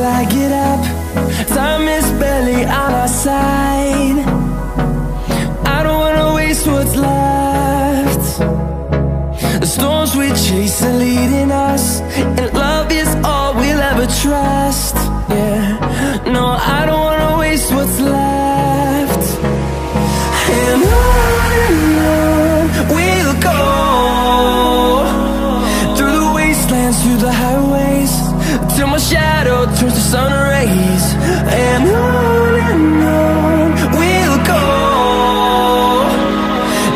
till I get up. Time is barely on our side. I don't wanna waste what's left. The storms we chase are leading us, and love is all we'll ever trust. Yeah, no, I don't wanna waste what's left. And on we'll go, through the wastelands, through the highways, till my shadow turns to sun rays. And on we'll go,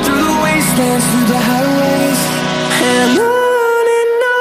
through the wastelands, through the highways, and on we'll go.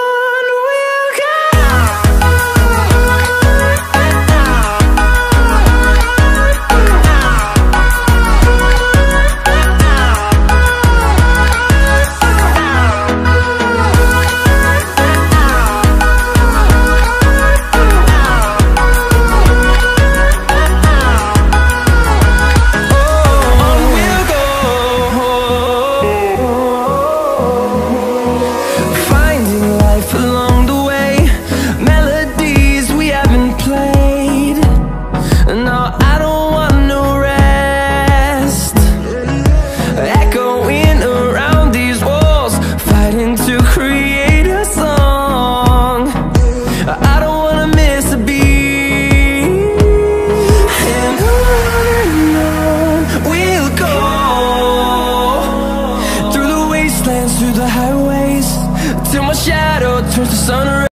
Through the highways, till my shadow turns to sun rays.